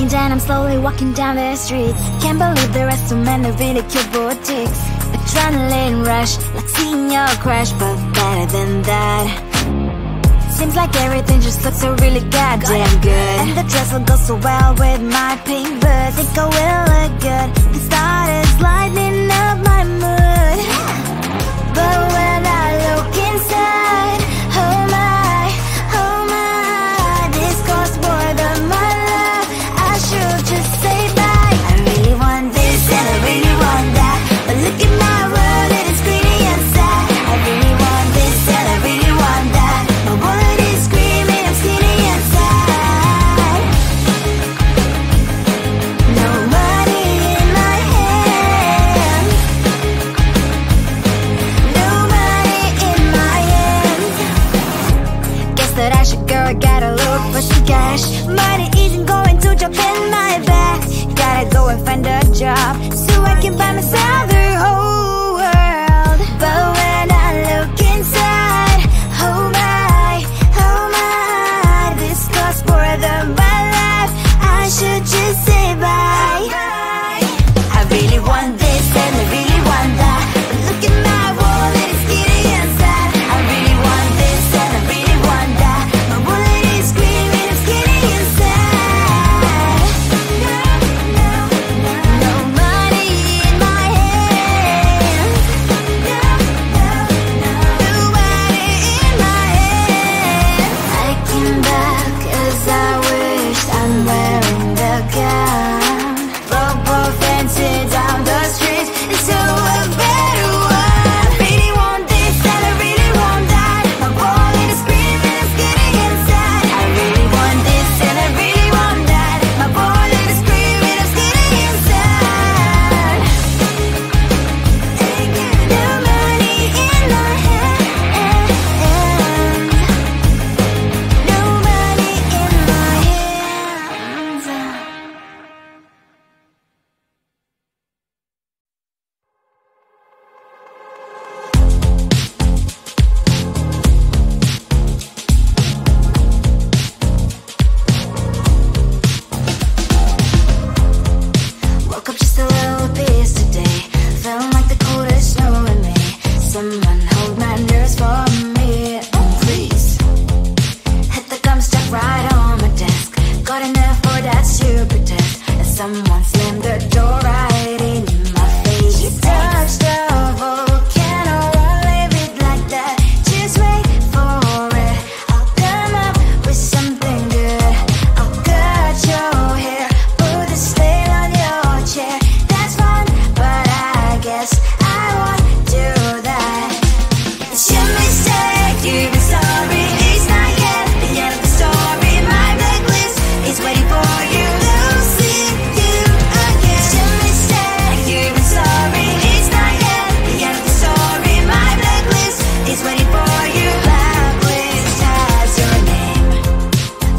down, I'm slowly walking down the streets. Can't believe there are so many really cute boutiques. Adrenaline rush, like seeing your crush, but better than that. Seems like everything just looks so really goddamn good. And the dress will go so well with my pink boots. Think I will look good. The start is lighting up my mood. But when I look inside, oh my, this costs more than my love. I should just say bye. I really want this and I really want that, but look at my world, it is greedy and sad. I really want this and I really want that. My wallet is screaming, I'm skinny and sad. No money in my hand. No money in my hand. Guess that I should go, I gotta look for some cash. Money isn't going to jump in my back. Gotta go and find a job so I can buy myself the whole world. But when I look inside, oh my, this costs more than my life. I should just say bye. I really want this and I really want that, but look at my wallet, it's skinny and sad. I really want this and I really want that. My wallet is screaming, I'm skinny and sad. No money in my hand. No money in my hand. I came back as I wished. I'm wearing the gown. Football fancy down the street into a better one. I really want this and I really want that. My wallet is screaming, I'm skinny and sad. I really want this and I really want that. My wallet is screaming, I'm skinny and sad. No money in my hand. No money in my hands. Woke up just a little pissed today. Felt like the coldest snow in me. Someone hold my nerves for me, please. Hit the gum stuck right on my desk. Got enough for that stupid test. And someone slammed the door right in my face. You touched the volcano, won't leave it like that. Just wait for it. I'll come up with something good. I'll cut your hair, put a slate on your chair. That's fun, but I guess I won't do that. It's your mistake, you've been sorry. It's not yet the end of the story. My blacklist is waiting for you. Losing you again. It's your mistake, you've been sorry. It's not yet the end of the story. My blacklist is waiting for you. Blacklist has your name.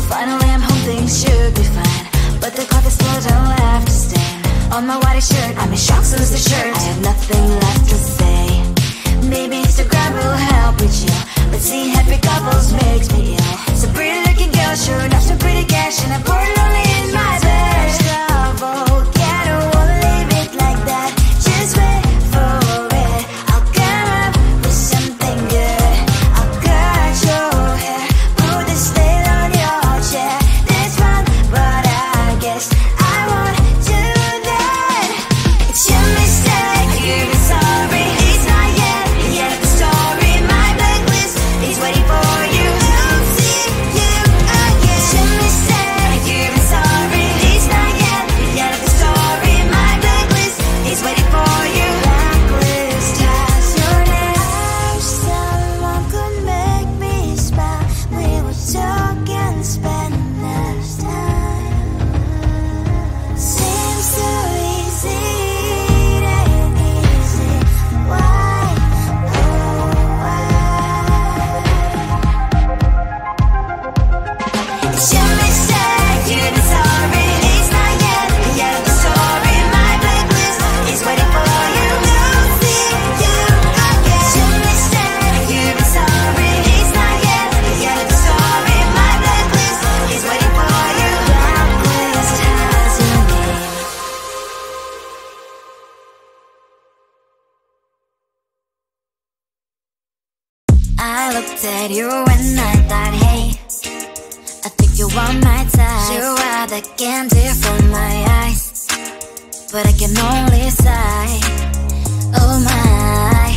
Finally I'm home, things should be fine, but the clock is slow, don't have to stand. On my white shirt, I'm in shock, so is the shirt. I have nothing left to say. Maybe Instagram will help with you, but seeing happy couples makes me ill. So pretty looking girl, sure enough, some pretty cash, and I'm pouring lonely in my bed. Volcano, won't leave it like that. Just wait for it. I'll come up with something good. I'll cut your hair, put the slate on your chair. That's fun, but I guess I won't do that. It's your mistake, you've been sorry. It's not yet the end of the story. My blacklist is waiting for you. I looked at you and I thought, hey, I think you are my type. You are the candy from my eyes, but I can only sigh, oh my.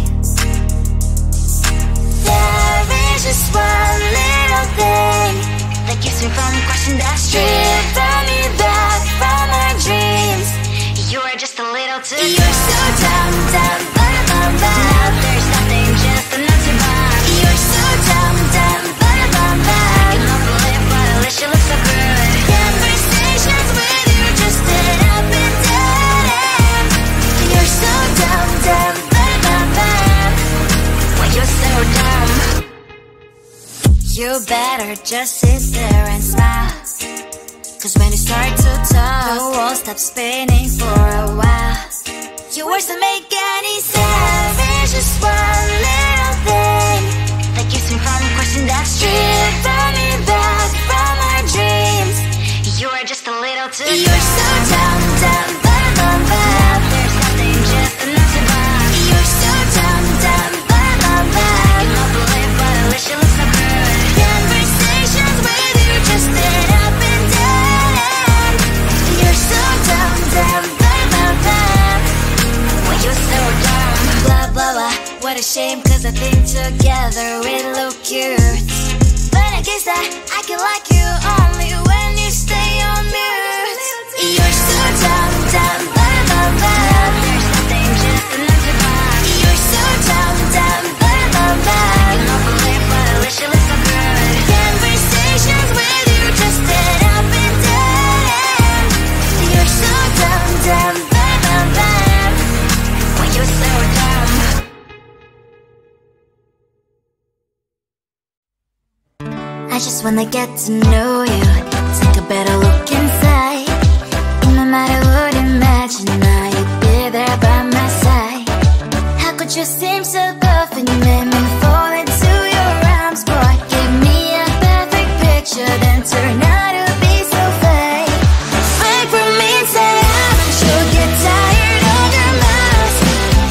There is just one little thing that keeps me from crossing that street. Drive me back from my dreams. You are just a little too good. You're so dumb, dumb, bum, bum, bum. Now there's nothing, just enough to buy. You're so dumb, dumb, bum, bum, bum. I cannot believe but at least you look so good. Conversations with you just end up in dead end. You're so dumb, dumb, bum, bum, bum. When you're so dumb, you better just sit there and smile. Cause when you start to talk, the world stops spinning for a while. Your words don't make any sense. There's just one little thing that keeps me from crossing that street. Drive me back from our dreams. You are just a little too good. You're so dumb, dumb, bum, bum, bum. There's nothing, just enough to buy. You're so dumb, dumb, bum, bum, bum. I cannot believe but at least you look so good. Conversations with you just end up in dead end. You're so dumb, dumb, bum, bum, bum. When you're so dumb, blah, blah, blah. What a shame, cause I think together we look cute. But I guess that I can like you only when you stay on mute. You're so dumb, dumb, bum, bum, bum. There's nothing, just enough to buy. You're so dumb, dumb, bum, bum, bum. I cannot believe but at least you look so good. Conversations with you just end up in dead end. You're so dumb, dumb, bum, bum, bum. When you're so dumb. I just wanna get to know you, take a better look inside. No matter what, imagine now you'd be there by my side. How could you seem so perfect, you made me fall into your arms, boy. Give me a perfect picture, then turn out to be so fake. Fake from me, say I'm sure get tired of your mouth.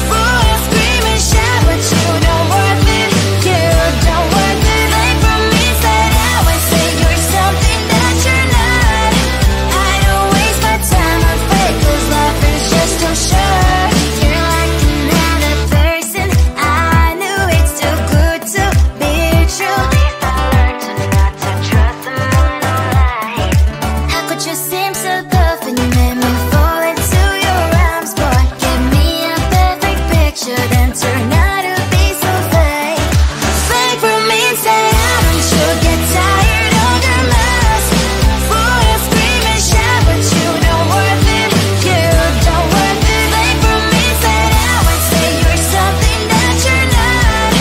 Full of scream and shout, but you don't worth it, you don't worth it. Fake from me, say I say you're something that you're not. I don't waste my time on fake, cause life is just too short. You're like another person, I knew it's too good to be true. At least I learned to not to trust someone no lie. How could you seem so perfect, you made me fall into your arms, boy. Give me a perfect picture, then turn out to be so fake. Fake from me, say I'm sure get tired of your mess. Full of scream and shout, but you don't worth it, you don't worth it. Fake from me, say I say you're something that you're not.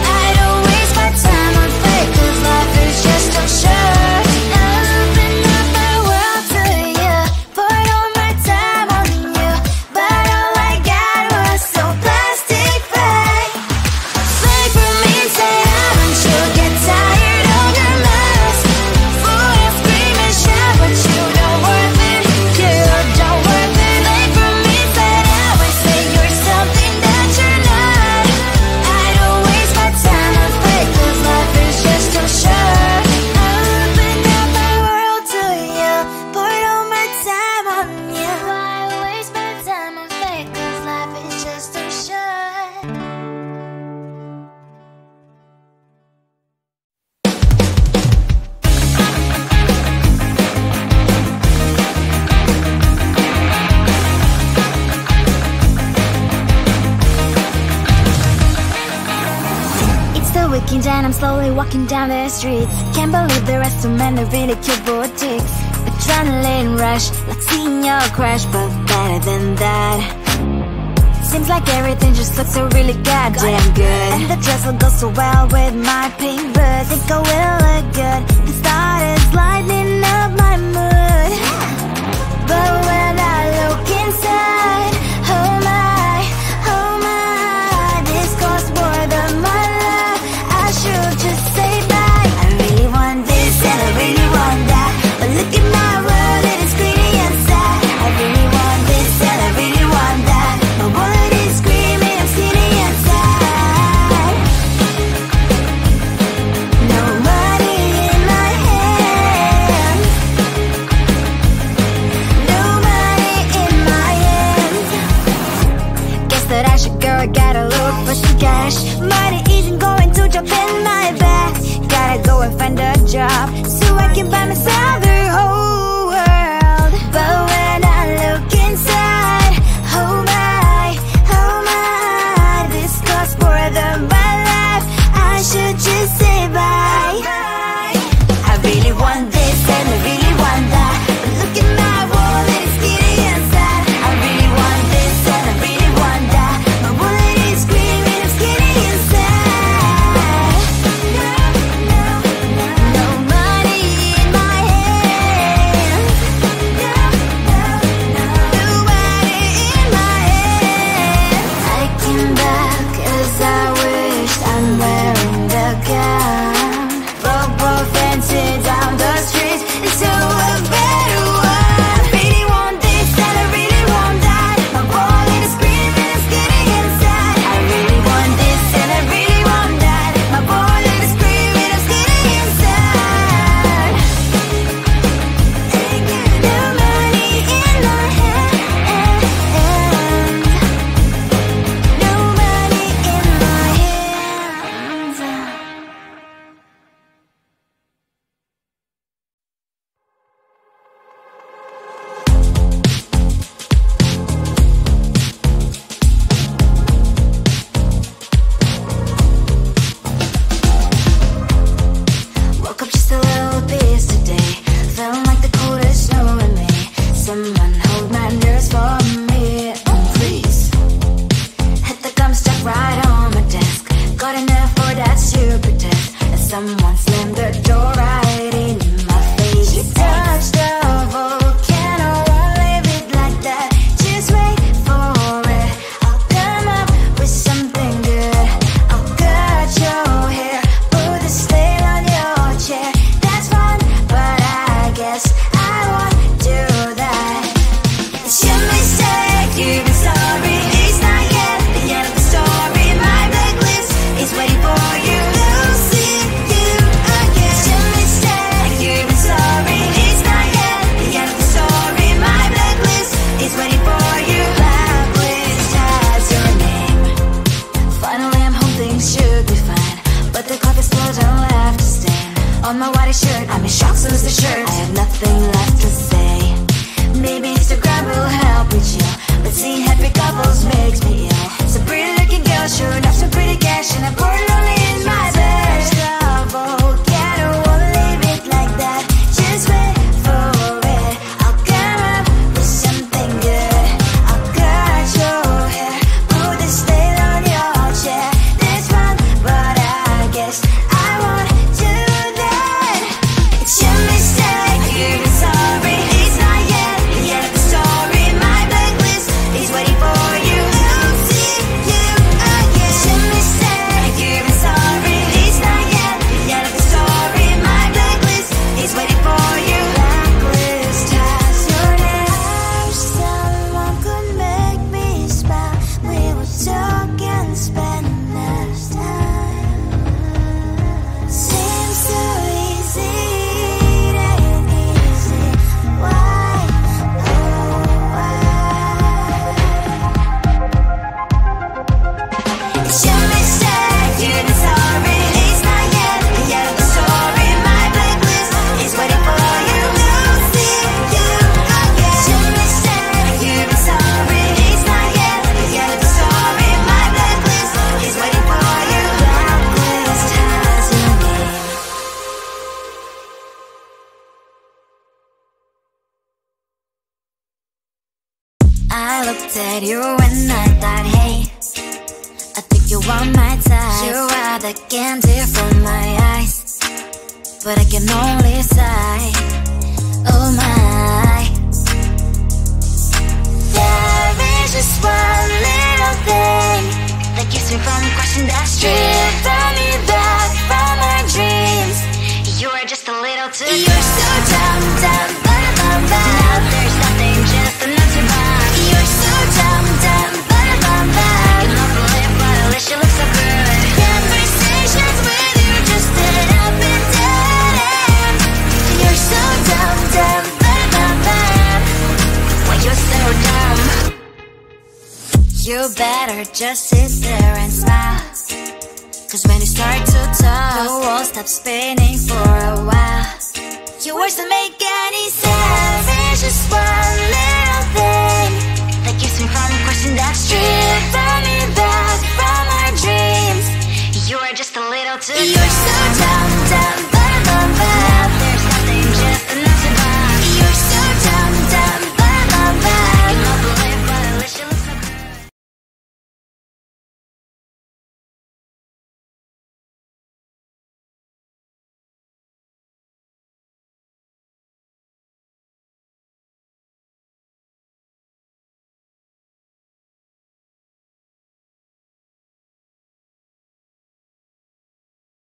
I don't waste my time on fake, cause life is just too short. I open up my world to you, poured all my time on you, but all I got was so plastic fake. Fake from me, say I'm sure get tired of your mess. Full of scream and shout, but you don't worth it, you don't worth it. Fake from me, say I say you're something that you're not. I don't waste my time on fake, cause life is just too short. I open up my world to you, poured all my time on you. Why waste my time on fake, cause life is just too short. It's the weekend and I'm slowly walking down the streets. Can't believe there are so many really cute boutiques. Adrenaline rush, like seeing your crush, but better than that. Seems like everything just looks so really goddamn good. And the dress will go so well with my pink boots. Think I will look good, the start is lighting up my mood. But when I look inside, oh my, this costs more than my life. I should just say bye. I really want this and I really want that, but look at my world, it is pretty inside. I really want this and I really want that, my wallet is screaming, I'm skinny inside. someone slammed the door right in my face. You touched the volcano, won't leave it like that. Just wait for it. I'll come up with something good. I'll cut your hair, put the stain on your chair. That's fun, but I guess I won't do that. It's your mistake, you've been sorry. It's not yet the end of the story. My blacklist is waiting for you. Losing you again. It's your mistake, you've been sorry. It's not yet the end of the story. My blacklist is waiting for you. Blacklist has your name. Finally I'm home, things should be fine, but the clock is slow, don't have to stand. On my white shirt, I'm in shock, so lose the shirt. I have nothing left to say. Maybe Instagram will help with you, but seeing happy couples makes me ill. Some pretty looking girl showing off some pretty cash, and I'm pouring lonely in my bed. Volcano, won't leave it like that. Just wait for it. I'll come up with something good. I'll cut your hair, put the stain on your chair. That's fun, but I guess I won't do that. It's your mistake, you've been sorry. It's not yet the end of the story. My blacklist is waiting for you. Losing you again. It's your mistake, you've been sorry. It's not yet the end of the story. My blacklist is waiting for you. Blacklist has your name. I wish someone could make me smile. We would talk and spend less time. Seems so easy, it ain't easy. Why, oh why? It's your mistake, you've been sorry. It's not yet the end of the story. My blacklist is waiting for you. Losing you again. It's your mistake, you've been sorry. It's not yet the end of the story. My blacklist is waiting for you. Blacklist has your name. I looked at you and I thought, hey, I think you want my type. You are the candy from my eyes, but I can only sigh. Oh my. There is just one little thing that keeps me from crossing that street. Stripping me back from my dreams. You are just a little too good. You're so dumb, dumb, ba-da-bum-bum. Now there's nothing, just enough to buy. You're so dumb, dumb, ba-da-bum-bum. I can overlive, but at least you look so good. Conversations with you just end up in dead end. You're so dumb, dumb, ba-da-bum-bum. Why you're so dumb? You better just sit there and smile, 'cause when you start to talk, the world stops spinning for a while. Your words don't make any sense. There's just one little thing that keeps me from crossing that street. Stripping me back from our dreams. You are just a little too good. You're so dumb,